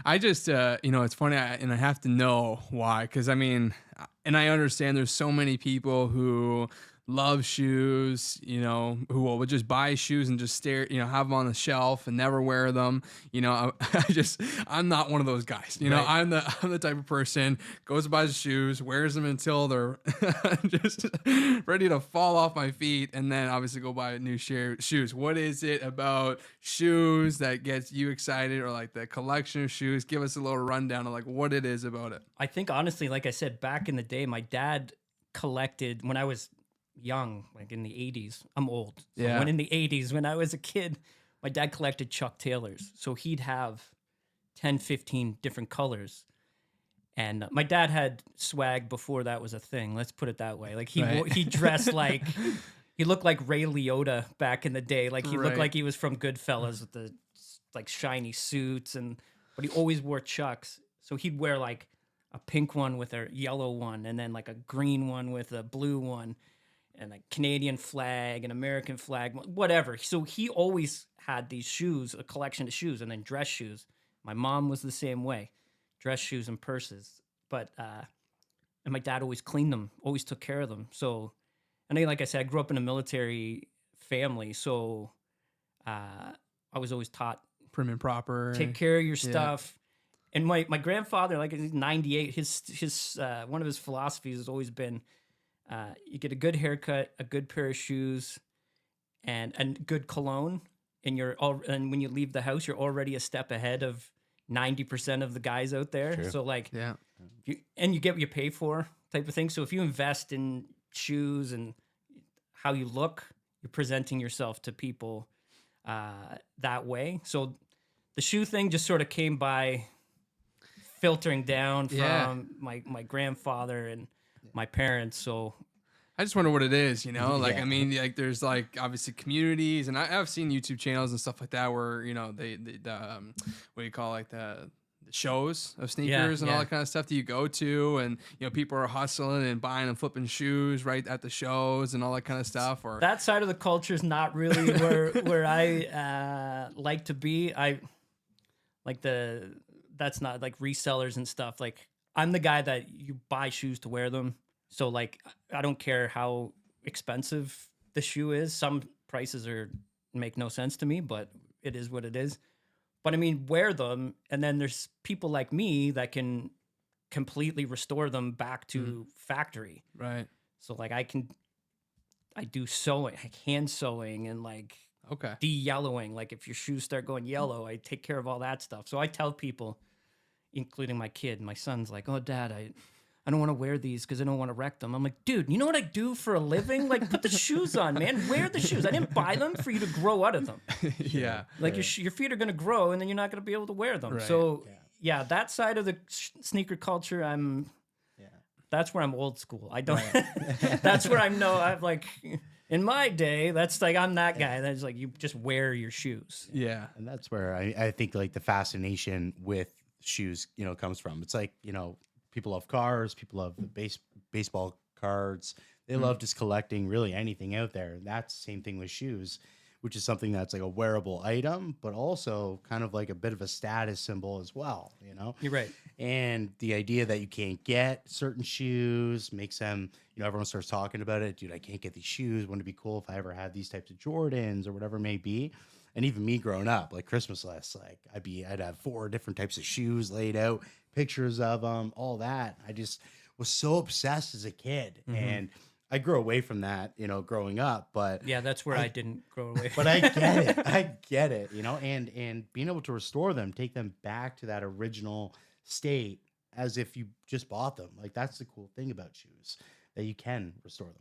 I just, it's funny, and I have to know why, because I mean, and I understand there's so many people who love shoes, who will just buy shoes and just stare, have them on the shelf and never wear them. I'm not one of those guys. Right. I'm the type of person goes buys the shoes, wears them until they're just ready to fall off my feet, and then obviously go buy new shoes. What is it about shoes that gets you excited, or like the collection of shoes? Give us a little rundown of like what it is about it. I think honestly, like I said, back in the day, my dad collected when I was young, like in the 80s. I'm old. So Yeah. when in the 80s, when I was a kid, my dad collected Chuck Taylors. So he'd have 10, 15 different colors. And my dad had swag before that was a thing. Let's put it that way. Like Right. he dressed like he looked like Ray Liotta back in the day. Like he looked Right. like he was from Goodfellas with the like shiny suits but he always wore Chucks. So he'd wear like a pink one with a yellow one, and then like a green one with a blue one, and a Canadian flag, an American flag, whatever. So he always had these shoes, a collection of shoes, and then dress shoes. My mom was the same way, dress shoes and purses. But and my dad always cleaned them, always took care of them. So, and then, like I said, I grew up in a military family, so I was always taught Prim and proper. take care of your Yeah. stuff. And my grandfather, like he's 98, his one of his philosophies has always been, you get a good haircut, a good pair of shoes, and good cologne, and and when you leave the house, you're already a step ahead of 90% of the guys out there. True. So like, Yeah. you get what you pay for type of thing. So if you invest in shoes and how you look, you're presenting yourself to people that way. So the shoe thing just sort of came by filtering down from Yeah. my grandfather and my parents. So I just wonder what it is, Like, Yeah. I mean, like, there's like obviously communities, and I've seen YouTube channels and stuff like that where they what do you call, like, the shows of sneakers and all yeah. that kind of stuff that you go to, and people are hustling and buying and flipping shoes right at the shows and all that kind of stuff. Or that side of the culture is not really where I like to be. I like that's not like resellers and stuff. Like I'm the guy that you buy shoes to wear them. So like I don't care how expensive the shoe is. Some prices make no sense to me, but it is what it is. But I mean, wear them, and then there's people like me that can completely restore them back to factory. right. So like I do sewing, like hand sewing, and like Okay. de-yellowing. Like if your shoes start going yellow, I take care of all that stuff. So I tell people, including my kid, my son's like, "Oh, Dad, I don't want to wear these because I don't want to wreck them." I'm like, "Dude, you know what I do for a living? Like put the shoes on, man. Wear the shoes. I didn't buy them for you to grow out of them. Yeah. Like your feet are going to grow, and then you're not going to be able to wear them." Right. So yeah, that side of the sneaker culture, Yeah. that's where I'm old school. I don't. That's where I'm like in my day. That's like I'm that guy. That's like you just wear your shoes. Yeah. And that's where I think like the fascination with shoes, comes from. It's like, people love cars, people love the baseball cards. They love just collecting really anything out there. And that's the same thing with shoes, which is something that's like a wearable item, but also kind of like a bit of a status symbol as well, You're right. And the idea that you can't get certain shoes makes them, everyone starts talking about it. Dude, I can't get these shoes. Wouldn't it be cool if I ever had these types of Jordans or whatever it may be? And even me growing up, like Christmas lists, like I'd have 4 different types of shoes laid out, pictures of them, all that. I just was so obsessed as a kid. And I grew away from that, growing up, but Yeah, that's where I didn't grow away. but I get it. I get it, and being able to restore them, take them back to that original state as if you just bought them. Like that's the cool thing about shoes, that you can restore them.